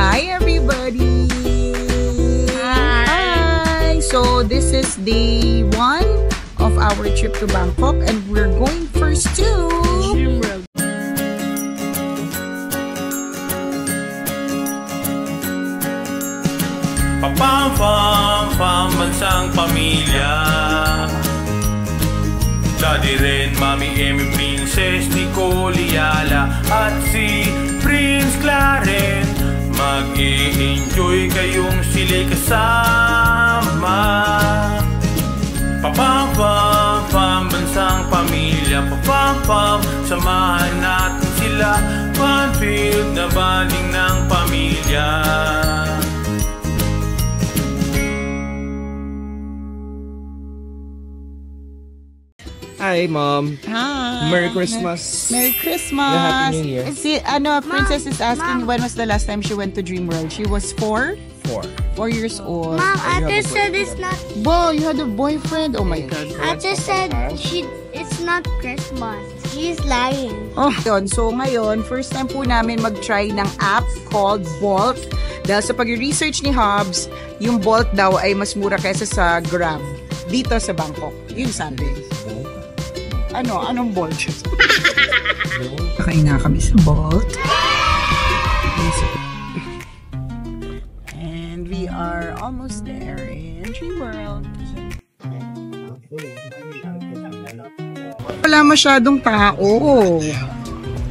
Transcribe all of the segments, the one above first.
Hi everybody! Hi! So this is day 1 of our trip to Bangkok and we're going first to Dream World. Pam bansang pamilya. Daddy Ren, Mami Emmy, Princess Nicole Yala at si Prince Clarence. Mag-i-enjoy kayong sila'y kasama. Pam bansang pamilya. Pam samahan natin sila. Fun-filled na banding ng pamilya. Hi, Mom. Hi. Merry Christmas. Merry Christmas. Yeah, Happy New Year. Si, Princess is asking when was the last time she went to Dream World? She was 4? 4 years old. Mom, Ate said it's not. Bo, you had a boyfriend? Oh my God. Ate said it's not Christmas. She's lying. Oh, yun. So ngayon, first time po namin mag-try ng app called Bolt. Dahil sa pag-research ni Hobbs, yung Bolt daw ay mas mura kaysa sa Grab dito sa Bangkok. Yun sabi. Anong Bolt? Kakain na kami sa Bolt. And we are almost there in Dream World. Wala masyadong tao.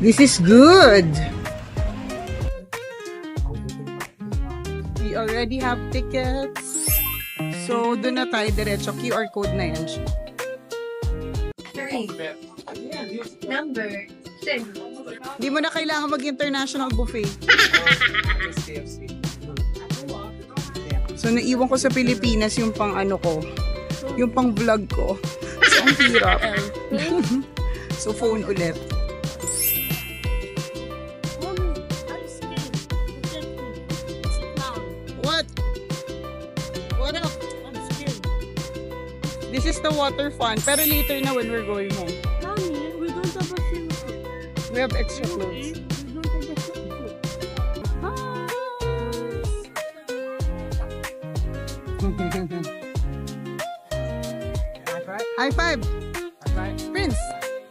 This is good. We already have tickets. So, doon na tayo diretso. QR code na yan. Number 6. Hindi mo na kailangan mag-international buffet. So, naiwan ko sa Pilipinas yung pang yung pang vlog ko. So, ang hirap. So, phone ulit. What? What up? I'm scared. This is the water fun. Pero later na when we're going home. Mommy, we don't have a swimsuit. We have extra clothes. We don't have a swimsuit. High five! High five! Prince!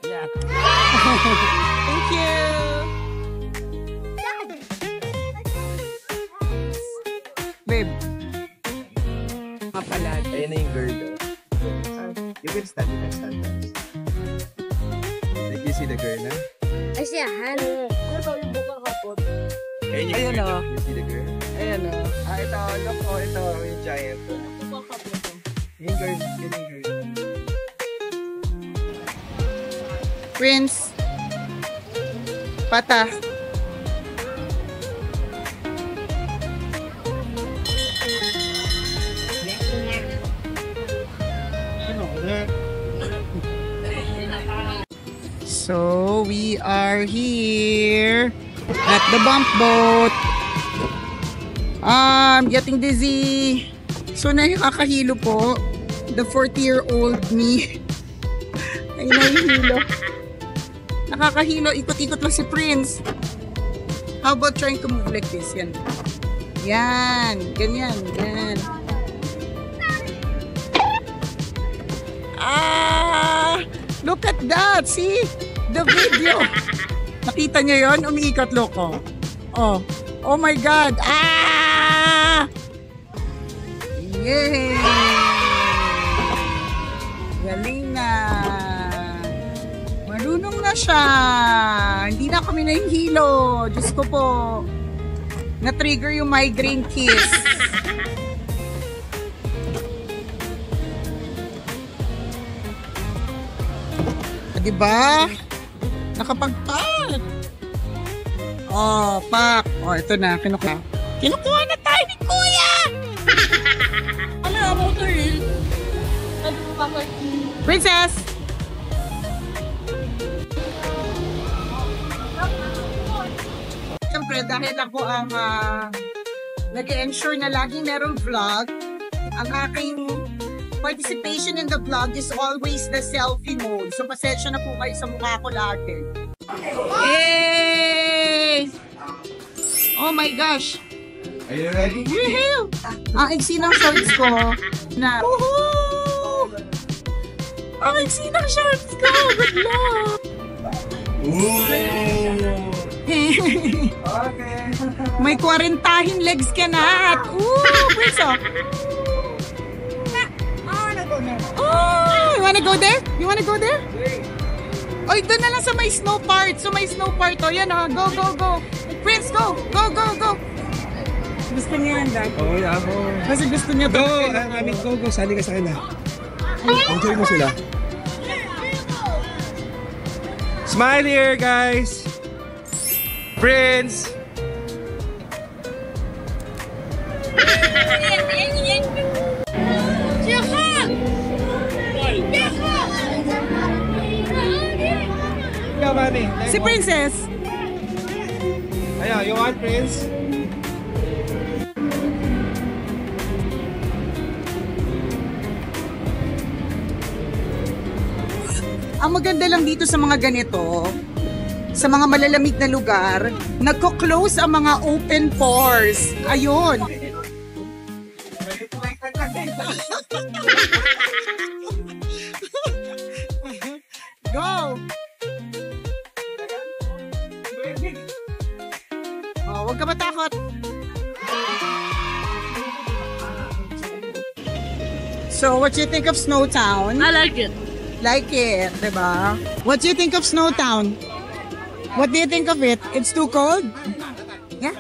Yeah. Thank you! Babe. Mapalad. Ayun na yung girl, though. You can stand first. Like, you see the girl na? I see a hand. Ayun o. You see the girl? Ayun o. Ito. Look, ito. Yung giant. Yung girl. Prince. Pata. So, we are here at the bump boat. I'm getting dizzy. So, nakakahilo po. The 40-year-old me. Ay, nahihilo. Nakakahilo. Ikot-ikot lang si Prince. How about trying to move like this? Yan. Yan. Ganyan. Yan. Look at that. See? The video. Nakita niyo yon? Umiikot loko. Oh. Oh my God. Yay! Galing na. Marunong na siya. Hindi na kami nahihilo. Diyos ko po. Na-trigger yung migraine kiss. Diba? Nakapag-pack. Oh, pack. Oh, ito na. Kinukuha na tayo ni Kuya! Motor. Princess! Siyempre, dahil ako ang nag-ensure na laging merong vlog, ang aking participation in the vlog is always the selfie mode. So, pasensya na po kayo sa mukha ko lagi. Hey! Oh my gosh! Are you ready? Woohoo! Ang iksi ng shorts ko na... Woohoo! Ang iksi ng shorts ko! Good luck! Okay. May 40 legs ka na! Prince, oh! Oh! You wanna go there? You wanna go there? Oy, doon na lang sa may snow part. So may snow part, oh. Yan, oh. Go, go, go. Prince, go! Go, go, go! Gusto niya yan, Dad. Oo, ako. Kasi gusto niya Go! to. Mami, go. Sali ka sa akin, ha? Enjoy mo sila. Smile here, guys! Prince! Ikaw, Mami. Si Princess. Ayan, you want Prince? Ang maganda lang dito sa mga ganito, sa mga malalamig na lugar, nagko-close ang mga open pores. Ayun. Go! Oh, huwag ka matakot. So, what do you think of Snowtown? I like it. Like it, diba? What do you think of Snowtown? What do you think of it? It's too cold? Yeah?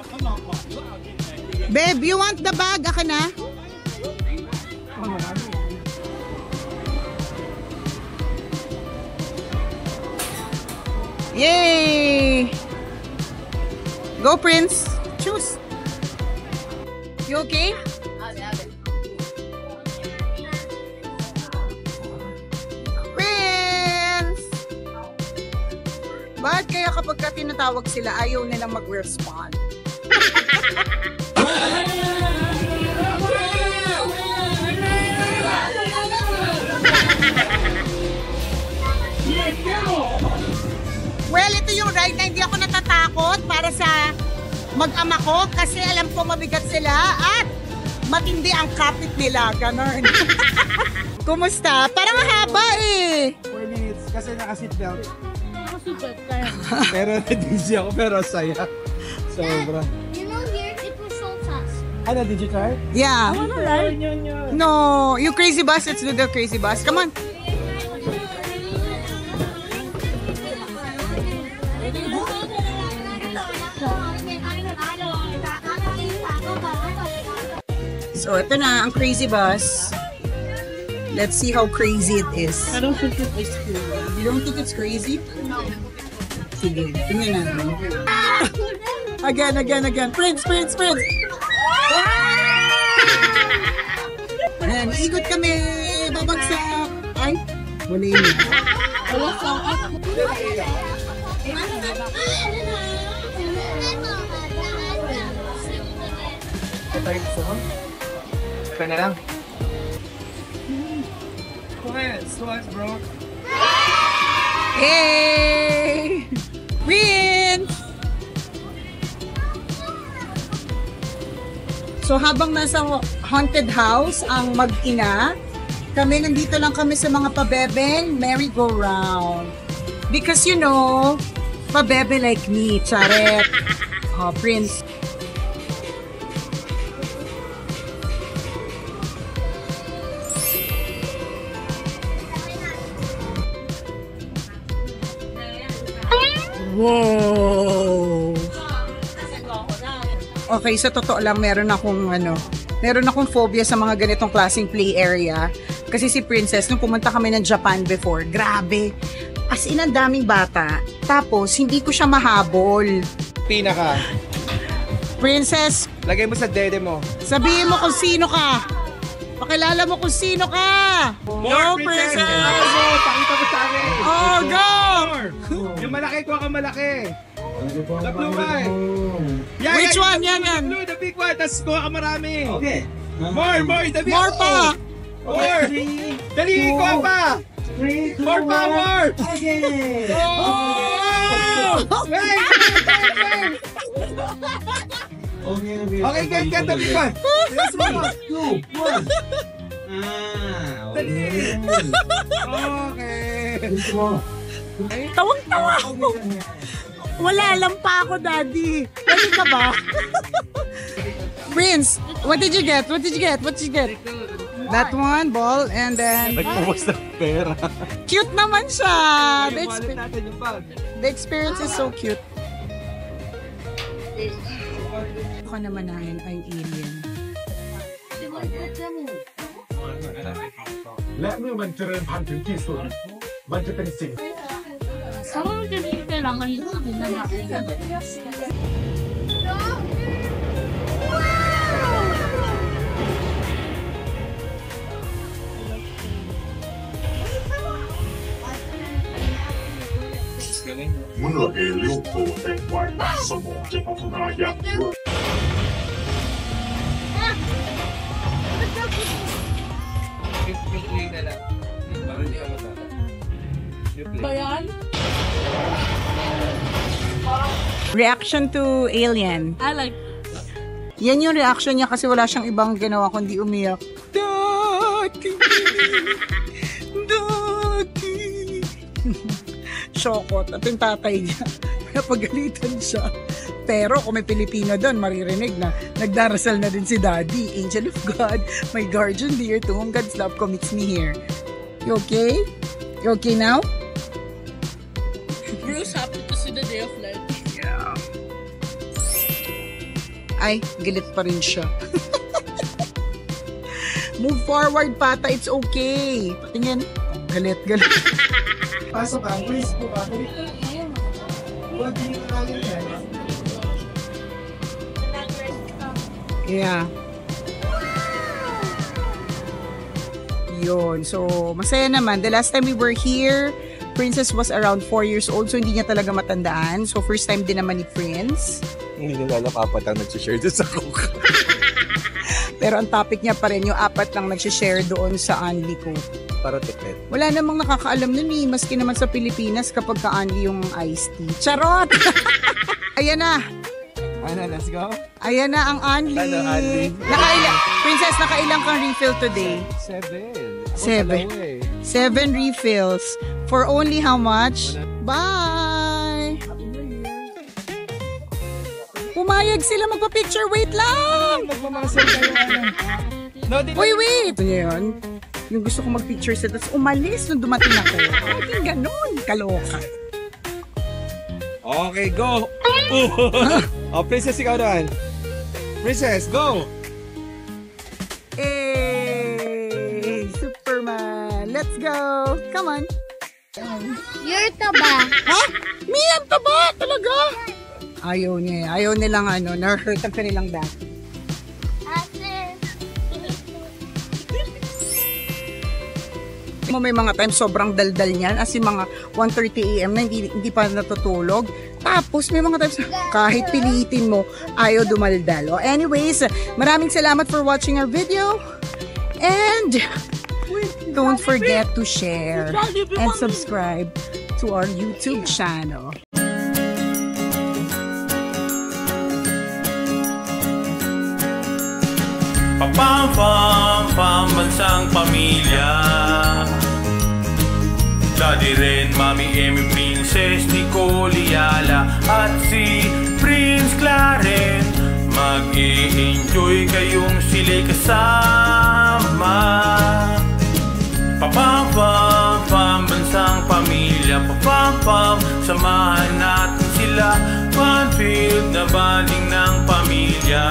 Babe, you want the bag? Aka na? Yay! Go, Prince. Choose. You okay? Prince! Bakit kaya kapag ka tinatawag sila, ayaw nilang mag-respond? Well, ito yung ride na hindi ako natatakot para sa mag-ama ko kasi alam ko mabigat sila at matindi ang kapit nila. Ganon. Kumusta? Parang haba eh. 4 minutes kasi naka-seatbelt. Super kaya. Pero na-dizzy ako, pero saya. Sobra. You know here it was so fast. Ano, did you try? Yeah. Right? No, you crazy bus. Let's do the crazy bus. Come on. So, ito na ang crazy bus. Let's see how crazy it is. I don't think it is cool. You don't think it's crazy? Sige, tingnan natin. Again. Prince! Ayan, ikot kami. Babagsak. Ay, wala yun. Ito yung gusto mo? Ito na lang. Sweats, bro. Hey! Prince! So habang nasa haunted house ang mag-ina, kami nandito lang kami sa mga pabebeng merry-go-round. Because you know, pabebe like me, charet. Oh, Prince. Wow! Okay, sa totoo lang, meron akong phobia sa mga ganitong klaseng play area. Kasi si Princess, nung pumunta kami ng Japan before, grabe. As in, ang daming bata. Tapos, hindi ko siya mahabol. Pinaka. Princess, Lagay mo sa dede mo. sabihin mo kung sino ka. Pakilala mo kung sino ka. Go, Princess! Go! Pakita mo sa akin! Oh, go! Yung malaki, kuha ka malaki. The blue one. Which one? Yan. Blue, the big one. Tapos kuha ka marami. Okay. More, the big More pa! More. Dali, kuha pa. More power. Oh! Wait! Okay, get the big one. Let's move. 2, 1. Okay. Tawang-tawa ako. Wala lang pa ako, Daddy. Pwede ka ba? Prince, what did you get? What did you get? What did you get? That one, ball, and then... Nagpubos ng pera. Cute naman siya! Wallet natin yung bag. The experience is so cute. Ako naman namin ay alien. และเมื่อมันเจริญพันธุ์ถึงที่สุดมันจะเป็นสิ่ง 사람들이 kailangan ito din na natin.เมื่อเอเลียนโตเต็มวัยสมองจะพัฒนาอย่างรวด Yung na lang. Parang hindi ako matata. Ba yan? Reaction to Alien. I like Yan yung reaction niya kasi wala siyang ibang ginawa kundi umiyak. Daddy! Daddy! Shokot. At yung tatay niya, napagalitan siya. Pero kung may Pilipino doon, maririnig na nagdarasal na din si Daddy. Angel of God, my guardian dear, to whom God's love commits me here. You okay? You okay now? Bruce happy to see the day of life. Yeah. Ay, galit pa rin siya. Move forward, Pata. It's okay. Tingin. Galit. Pasok ka. Please po ka. Huwag din na lang yan. Yeah. Yun. So, masaya naman. The last time we were here, Princess was around 4 years old. So, hindi niya talaga matandaan. So, first time din naman ni Prince. Hindi nila alam apat ang nagsishare doon sa cook. Pero ang topic niya pa rin, yung apat lang nagsishare doon sa Anli ko. Para tipid. Wala namang nakakaalam nun eh. Maski naman sa Pilipinas kapag ka-Anli yung iced tea. Charot! Ayan na. Ano, let's go. Ayan na ang Anli. Ano, Anli? Princess, nakailang kang refill today? 7. 7 refills. For only how much? Bye! Pumayag sila magpa-picture. Wait lang! Magmamasal kayo ano. No, Uy, wait! Ito niya yun. Yung gusto ko mag-picture sa tapos umalis nung dumating ako. Bakit ganun? Kaloka. Okay, go! Oh, Princess, ikaw doon. Princess, go! Hey! Superman! Let's go! Come on! You're taba. Ha? Mian ka ba? Talaga? Ayaw niya eh. Ayaw nilang na-hurt ang kanilang dati. May mga times sobrang daldal niyan as in mga 1:30 AM na hindi pa natutulog. Tapos may mga times kahit pilitin mo ayaw dumaldal. Anyways, maraming salamat for watching our video and don't forget to share and subscribe to our YouTube channel. Pambansang pamilya. Daddy Ren, Mami Emmy, Princess Nicole Yala at si Prince Clarence. Mag-i-enjoy kayong sila'y kasama. Pambansang pamilya. Samahan natin sila. Fun-filled na banding ng pamilya.